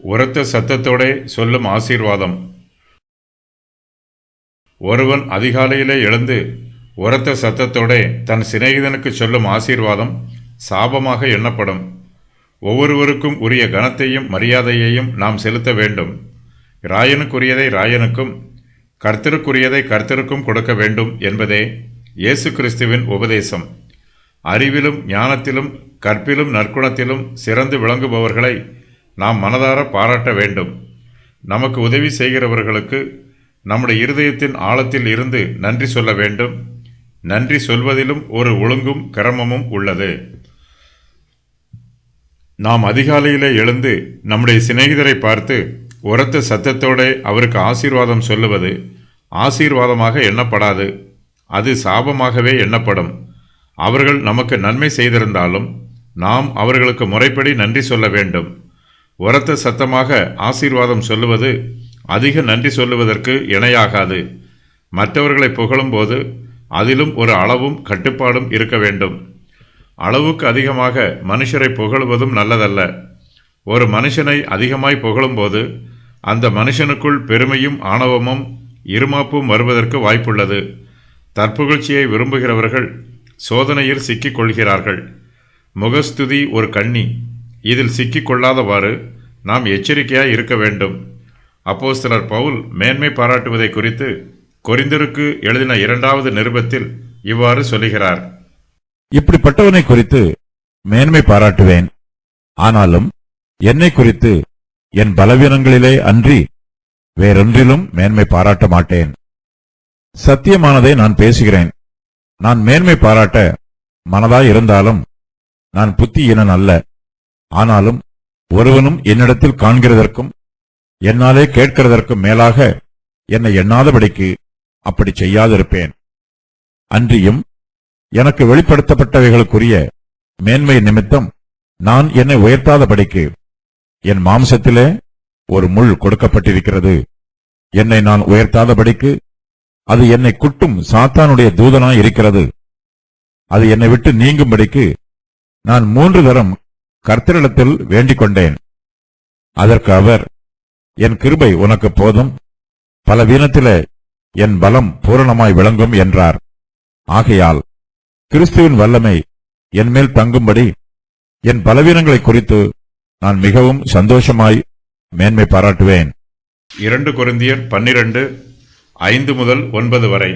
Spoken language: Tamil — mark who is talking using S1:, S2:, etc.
S1: உரத்த சத்தத்தோட சொல்லும் ஆசீர்வாதம். ஒருவன் அதிகாலையிலே எழுந்து உரத்த சத்தத்தோட தன் சிநேகிதனுக்கு சொல்லும் ஆசீர்வாதம் சாபமாக எண்ணப்படும். ஒவ்வொருவருக்கும் உரிய கனத்தையும் மரியாதையையும் நாம் செலுத்த வேண்டும். ராயனுக்குரியதை ராயனுக்கும் கர்த்தருக்குரியதை கர்த்தருக்கும் கொடுக்க வேண்டும் என்பதே இயேசு கிறிஸ்துவின் உபதேசம். அறிவிலும் ஞானத்திலும் கற்பிலும் நற்குணத்திலும் சிறந்து விளங்குபவர்களை நாம் மனதார பாராட்ட வேண்டும். நமக்கு உதவி செய்கிறவர்களுக்கு நம்முடைய இருதயத்தின் ஆழத்தில் இருந்து நன்றி சொல்ல வேண்டும். நன்றி சொல்வதிலும் ஒரு ஒழுங்கும் கிரமமும் உள்ளது. நாம் அதிகாலையிலே எழுந்து நம்முடைய சிநேகிதரை பார்த்து உரத்த சத்தத்தோட அவருக்கு ஆசீர்வாதம் சொல்லுவது ஆசீர்வாதமாக எண்ணப்படாது, அது சாபமாகவே எண்ணப்படும். அவர்கள் நமக்கு நன்மை செய்திருந்தாலும் நாம் அவர்களுக்கு முறைப்படி நன்றி சொல்ல வேண்டும். உரத்த சத்தமாக ஆசீர்வாதம் சொல்லுவது அதிக நன்றி சொல்லுவதற்கு இணையாகாது. மற்றவர்களை புகழும்போது அதிலும் ஒரு அளவும் கட்டுப்பாடும் இருக்க வேண்டும். அளவுக்கு அதிகமாக மனுஷரை புகழுவதும் நல்லதல்ல. ஒரு மனுஷனை அதிகமாய் புகழும்போது அந்த மனுஷனுக்குள் பெருமையும் ஆணவமும் இருமாப்பும் வருவதற்கு வாய்ப்புள்ளது. தற்புகழ்ச்சியை விரும்புகிறவர்கள் சோதனையில் சிக்கிக் கொள்கிறார்கள். முகஸ்துதி ஒரு கண்ணி, இதில் சிக்கிக் கொள்ளாதவாறு நாம் எச்சரிக்கையாய் இருக்க வேண்டும். அப்போஸ்தலர் பவுல் மேன்மை பாராட்டுவதை குறித்து கொரிந்தருக்கு எழுதின 2வது நிருபத்தில் இவ்வாறு சொல்லுகிறார்:
S2: இப்படிப்பட்டவனை குறித்து மேன்மை பாராட்டுவேன். ஆனாலும் என்னை குறித்து என் பலவீனங்களிலே அன்றி வேறொன்றிலும் மேன்மை பாராட்ட மாட்டேன். சத்தியமானதை நான் பேசுகிறேன். நான் மேன்மை பாராட்ட மனதாய் இருந்தாலும் நான் புத்தியீனன் அல்ல. ஆனாலும் ஒருவனும் என்னிடத்தில் காண்கிறதற்கும் என்னாலே கேட்கிறதற்கும் மேலாக என்னை எண்ணாதபடிக்கு அப்படி செய்யாதிருப்பேன். அன்றியும் எனக்கு வெளிப்படுத்தப்பட்டவைகளுக்குரிய மேன்மை நிமித்தம் நான் என்னை உயர்த்தாதபடிக்கு என் மாம்சத்திலே ஒரு முள் கொடுக்கப்பட்டிருக்கிறது. என்னை நான் உயர்த்தாதபடிக்கு அது என்னை குட்டும் சாத்தானுடைய தூதனாய் இருக்கிறது. அது என்னை விட்டு நீங்கும்படிக்கு நான் 3 தரம் கர்த்தரிடத்தில் வேண்டிக் கொண்டேன். அதற்கு அவர், என் கிருபை உனக்கு போதும், பலவீனத்திலே என் பலம் பூரணமாய் விளங்கும் என்றார். ஆகையால் கிறிஸ்துவின் வல்லமை என்மேல் தங்கும்படி என் பலவீனங்களை குறித்து நான் மிகவும் சந்தோஷமாய் மேன்மை பாராட்டுவேன்.
S1: 2 கொரிந்தியர் 12:5-9 வரை.